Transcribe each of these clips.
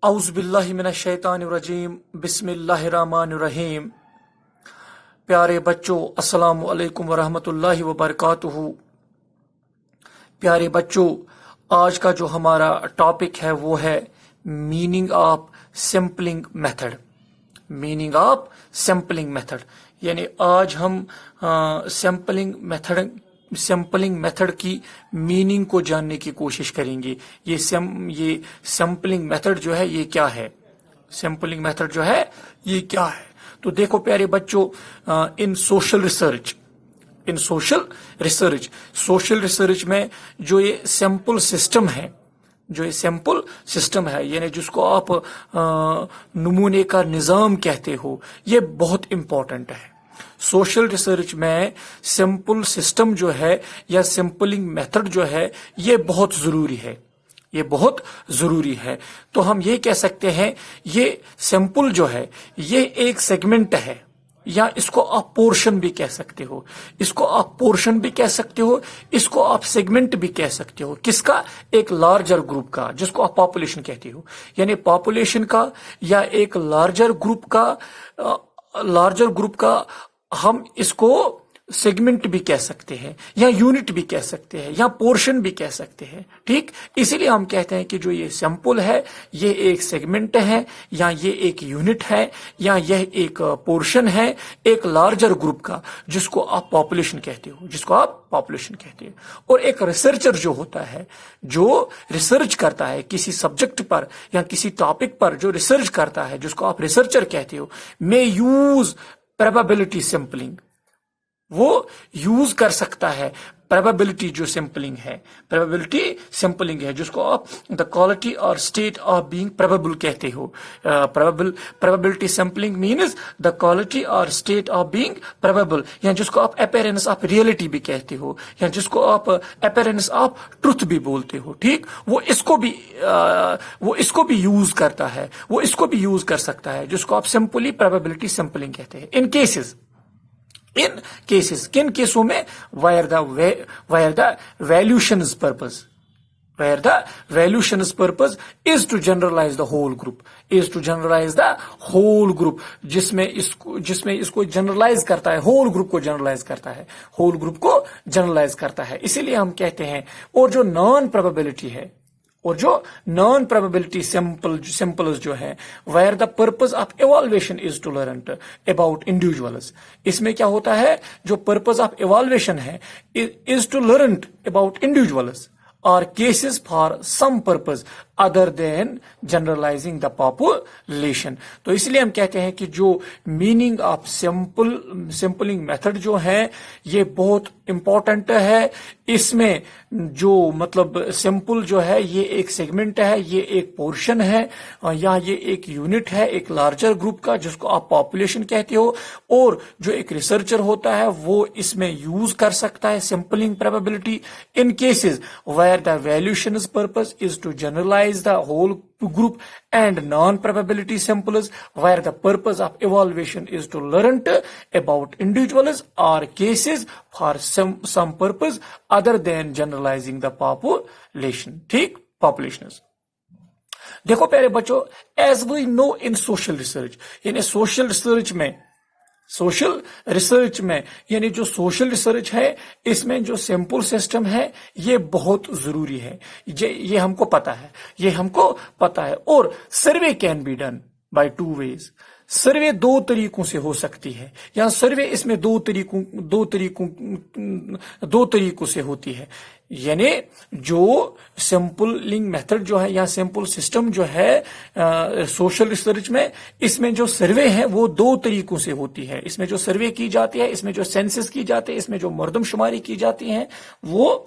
اعوذ باللہ من الشیطان الرجیم بسم اللہ الرحمن الرحیم۔ پیارے بچوں، السلام علیکم ورحمۃ اللہ وبرکاتہ۔ پیارے بچوں، آج کا جو ہمارا ٹاپک ہے وہ ہے meaning of سمپلنگ method. Meaning of سمپلنگ method یعنی آج ہم سمپلنگ میتھڈ کی میننگ کو جاننے کی کوشش کریں گے۔ یہ سمپلنگ میتھڈ جو ہے یہ کیا ہے؟ سمپلنگ میتھڈ جو ہے یہ کیا ہے؟ تو دیکھو پیارے بچوں، ان سوشل ریسرچ میں جو یہ سمپل سسٹم ہے یعنی جس کو آپ نمونے کا نظام کہتے ہو، یہ بہت امپورٹنٹ ہے۔ سوشل ریسرچ میں سمپل سسٹم جو ہے یا سمپلنگ میتھڈ جو ہے یہ بہت ضروری ہے۔ تو ہم یہ کہہ سکتے ہیں یہ سمپل جو ہے یہ ایک سیگمنٹ ہے، یا اس کو آپ پورشن بھی کہہ سکتے ہو، اس کو آپ سیگمنٹ بھی کہہ سکتے ہو۔ کس کا؟ ایک لارجر گروپ کا، جس کو آپ پاپولیشن کہتے ہو، یعنی پاپولیشن کا یا ایک لارجر گروپ کا ہم اس کو سیگمنٹ بھی کہہ سکتے ہیں، یا یونٹ بھی کہہ سکتے ہیں، یا پورشن بھی کہہ سکتے ہیں۔ ٹھیک، اسی لیے ہم کہتے ہیں کہ جو یہ سیمپل ہے یہ ایک سیگمنٹ ہے، یا یہ ایک یونٹ ہے، یا یہ ایک پورشن ہے ایک لارجر گروپ کا، جس کو آپ پاپولیشن کہتے ہو۔ اور ایک ریسرچر جو ہوتا ہے، جو ریسرچ کرتا ہے کسی سبجیکٹ پر یا کسی ٹاپک پر، جو ریسرچ کرتا ہے، جس کو آپ ریسرچر کہتے ہو، میں یوز پروبیبلٹی سمپلنگ، وہ یوز کر سکتا ہے پروبیبلٹی جو سمپلنگ ہے، جس کو آپ the quality or state of being probable کہتے ہو۔ Probability sampling means the quality or state of being probable, یا جس کو آپ اپیرنس آف ریئلٹی بھی کہتے ہو، یا جس کو آپ اپیرنس آف ٹروتھ بھی بولتے ہو۔ ٹھیک، وہ اس کو بھی یوز کرتا ہے، وہ اس کو بھی یوز کر سکتا ہے، جس کو آپ سمپلی پروبیبلٹی سمپلنگ کہتے ہیں۔ کن کیسوں میں؟ where the valuations purpose is to generalize the whole group، جس میں اس کو جنرلائز کرتا ہے، ہول گروپ کو جنرلائز کرتا ہے، اسی لیے ہم کہتے ہیں۔ اور جو نان پروبیبلٹی سمپلز جو ہے، where the purpose of evaluation is to learn about individuals، اس میں کیا ہوتا ہے؟ جو purpose of evaluation ہے is to learn about individuals or cases for some purpose other than generalizing the population۔ تو اس لیے ہم کہتے ہیں کہ جو میننگ آف سمپلنگ میتھڈ جو ہے یہ بہت امپورٹنٹ ہے۔ اس میں جو مطلب سمپل جو ہے یہ ایک سیگمنٹ ہے، یہ ایک پورشن ہے، یا یہ ایک یونٹ ہے ایک لارجر گروپ کا، جس کو آپ پاپولیشن کہتے ہو۔ اور جو ایک ریسرچر ہوتا ہے وہ اس میں یوز کر سکتا ہے سمپلنگ probability in cases where the valuation's purpose is to generalize the whole group, and non-probability samples where the purpose of evaluation is to learn about individuals or cases for some purpose other than generalizing the population۔ ٹھیک، populations۔ دیکھو پیارے بچوں، as we know in social research، یعنی social research ہے، اس میں جو simple system ہے یہ بہت ضروری ہے، یہ ہم کو پتا ہے۔ اور survey can be done by 2 ways۔ Survey 2 طریقوں سے ہو سکتی ہے، یا سروے اس میں دو طریقوں سے ہوتی ہے۔ یعنی جو سمپلنگ میتھڈ جو ہے یا سمپل سسٹم جو ہے سوشل ریسرچ میں، اس میں جو سروے ہے وہ 2 طریقوں سے ہوتی ہے۔ اس میں جو سروے کی جاتی ہے، اس میں جو سینسس کی جاتی ہے، اس میں جو مردم شماری کی جاتی ہے وہ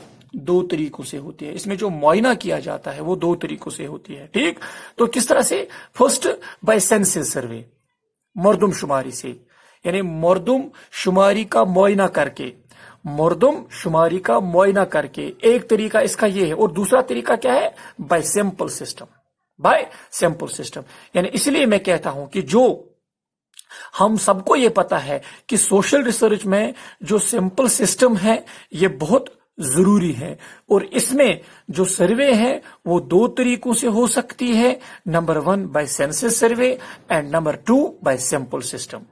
2 طریقوں سے ہوتی ہے۔ اس میں جو معائنہ کیا جاتا ہے وہ 2 طریقوں سے ہوتی ہے۔ ٹھیک، تو کس طرح سے؟ فرسٹ بائی سینسس سروے، مردم شماری سے، یعنی مردم شماری کا معائنہ کر کے ایک طریقہ اس کا یہ ہے۔ اور دوسرا طریقہ کیا ہے؟ بائی سمپل سسٹم، یعنی اس لیے میں کہتا ہوں کہ جو ہم سب کو یہ پتا ہے کہ سوشل ریسرچ میں جو سمپل سسٹم ہے یہ بہت ضروری ہے. اور اس میں جو سروے ہے وہ دو طریقوں سے ہو سکتی ہے. Number 1 by census survey and number 2 by sample system.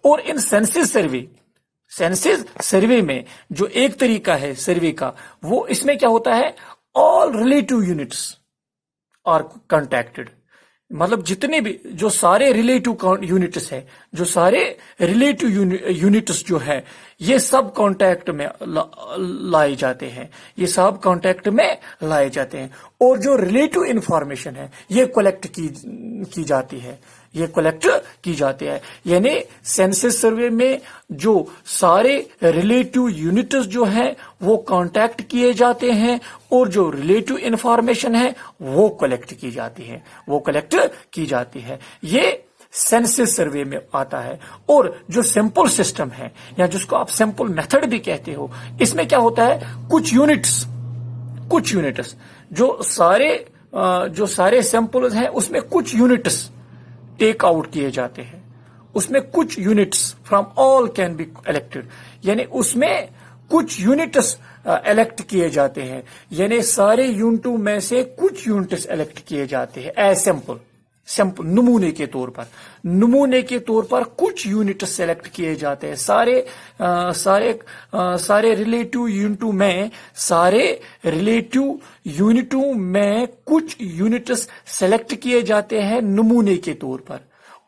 اور ان سینسس سروے میں جو ایک طریقہ ہے سروے کا، وہ اس میں کیا ہوتا ہے، آل ریلیٹو یونٹس آر کانٹیکٹڈ. مطلب جتنے بھی جو سارے ریلیٹو یونٹس ہے، جو سارے ریلیٹو یونٹس جو ہے، یہ سب کانٹیکٹ میں لائے جاتے ہیں، اور جو ریلیٹو انفارمیشن ہے یہ کلیکٹ کی جاتی ہے. یعنی سینسس سروے میں جو سارے ریلیٹو یونٹس جو ہیں وہ کانٹیکٹ کیے جاتے ہیں، اور جو ریلیٹو انفارمیشن ہے وہ کلیکٹ کی جاتی ہے. یہ سینسس سروے میں آتا ہے. اور جو سیمپل سسٹم ہے، یا جس کو آپ سیمپل میتھڈ بھی کہتے ہو، اس میں کیا ہوتا ہے، کچھ یونٹس جو سارے سیمپلز ہیں اس میں کچھ یونٹس ٹیک آؤٹ کیے جاتے ہیں. اس میں کچھ units from all can be elected, یعنی اس میں کچھ یونٹس الیکٹ کیے جاتے ہیں. یعنی سارے یونٹوں میں سے کچھ یونٹس الیکٹ کیے جاتے ہیں ایز سیمپل نمونے کے طور پر کچھ یونٹس سلیکٹ کیے جاتے ہیں. سارے ریلیٹو یونٹوں میں کچھ یونٹس سلیکٹ کیے جاتے ہیں نمونے کے طور پر،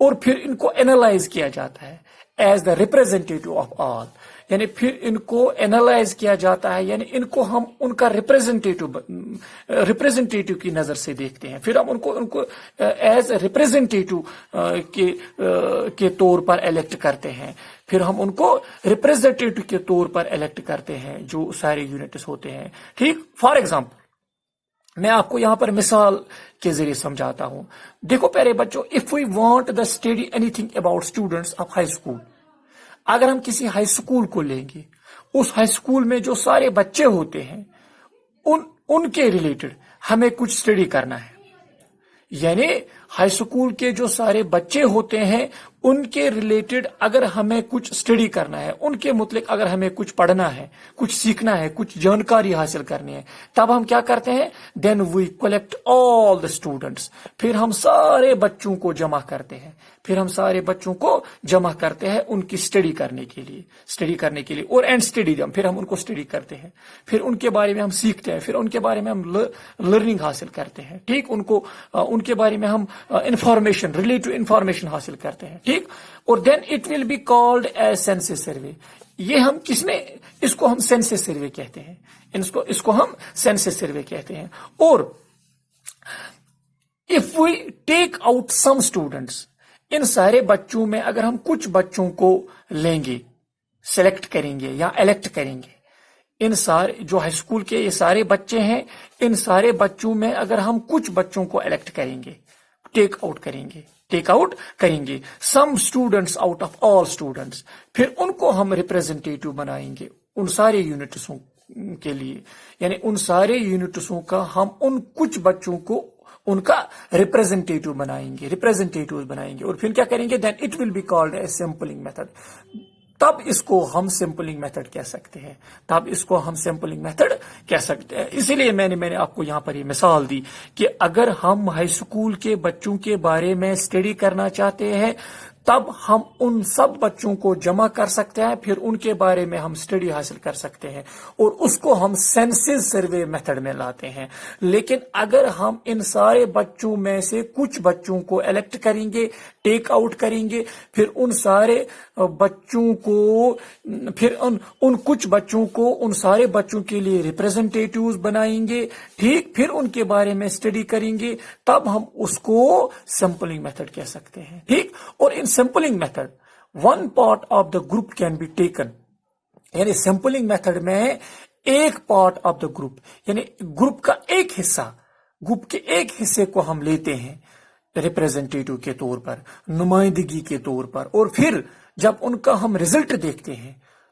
اور پھر ان کو اینالائز کیا جاتا ہے ایز دا ریپرزینٹیٹیو آف آل. یعنی پھر ان کو اینالائز کیا جاتا ہے، یعنی ان کو ہم ان کا ریپرزینٹیٹیو کی نظر سے دیکھتے ہیں. پھر ہم ان کو ایز ریپرزینٹیٹیو کے طور پر الیکٹ کرتے ہیں. پھر ہم ان کو ریپرزینٹیٹیو کے طور پر الیکٹ کرتے ہیں جو سارے یونٹس ہوتے ہیں. ٹھیک، فار ایگزامپل میں آپ کو یہاں پر مثال کے ذریعے سمجھاتا ہوں. دیکھو پیارے بچوں، if we want the study anything about students of high school, اگر ہم کسی ہائی اسکول کو لیں گے، اس ہائی اسکول میں جو سارے بچے ہوتے ہیں ان کے ریلیٹڈ ہمیں کچھ اسٹڈی کرنا ہے. یعنی ہائی اسکول کے جو سارے بچے ہوتے ہیں ان کے ریلیٹڈ اگر ہمیں کچھ اسٹڈی کرنا ہے، ان کے متعلق اگر ہمیں کچھ پڑھنا ہے، کچھ سیکھنا ہے، کچھ جانکاری حاصل کرنی ہے، تب ہم کیا کرتے ہیں، دین we collect all the students. پھر ہم سارے بچوں کو جمع کرتے ہیں ان کی اسٹڈی کرنے کے لیے اور اینڈ اسٹڈی پھر ہم ان کو اسٹڈی کرتے ہیں، پھر ان کے بارے میں ہم سیکھتے ہیں، پھر ان کے بارے میں ہم لرننگ حاصل کرتے ہیں. ٹھیک، ان کے بارے میں ہم ریلیٹو انفارمیشن حاصل کرتے ہیں. ٹھیک، اور then it will be called as census survey. یہ ہم اس کو ہم سینسس سروے کہتے ہیں. اس کو ہم سینسس سروے کہتے ہیں. اور if we take out some students, ان سارے بچوں میں اگر ہم کچھ بچوں کو لیں گے، سلیکٹ کریں گے یا الیکٹ کریں گے، ان سارے جو ہائی اسکول کے یہ سارے بچے ہیں، ان سارے بچوں میں اگر ہم کچھ بچوں کو الیکٹ کریں گے، ٹیک آؤٹ کریں گے some students out of all students, پھر ان کو ہم ریپرزینٹیٹیو بنائیں گے ان سارے یونٹسوں کے لیے. یعنی ان سارے یونٹسوں کا ہم ان کچھ بچوں کو ان کا ریپرزینٹیٹیو بنائیں گے اور پھر کیا کریں گے، then it will be called a sampling method. تب اس کو ہم سیمپلنگ میتھڈ کہہ سکتے ہیں. اسی لیے میں نے آپ کو یہاں پر یہ مثال دی کہ اگر ہم ہائی اسکول کے بچوں کے بارے میں اسٹڈی کرنا چاہتے ہیں، تب ہم ان سب بچوں کو جمع کر سکتے ہیں، پھر ان کے بارے میں ہم اسٹڈی حاصل کر سکتے ہیں اور اس کو ہم سینسس سروے میتھڈ میں لاتے ہیں. لیکن اگر ہم ان سارے بچوں میں سے کچھ بچوں کو الیکٹ کریں گے، ٹیک آؤٹ کریں گے، پھر ان سارے بچوں کو ان کچھ بچوں کو ان سارے بچوں کے لیے ریپرزینٹیٹیوز بنائیں گے. ٹھیک، پھر ان کے بارے میں اسٹڈی کریں گے، تب ہم اس کو سیمپلنگ میتھڈ کہہ سکتے ہیں. ٹھیک، اور in sampling method one part of the group can be taken. یعنی سیمپلنگ میتھڈ میں ایک پارٹ آف دا گروپ، یعنی گروپ کا ایک حصے کو ہم لیتے ہیں ریپرزینٹیٹیو کے طور پر، نمائندگی کے طور پر، اور پھر جب ان کا ہم رزلٹ دیکھتے ہیں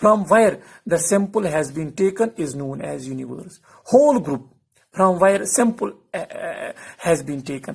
from where the sample has been taken is known as universe. Whole group from where sample has been taken,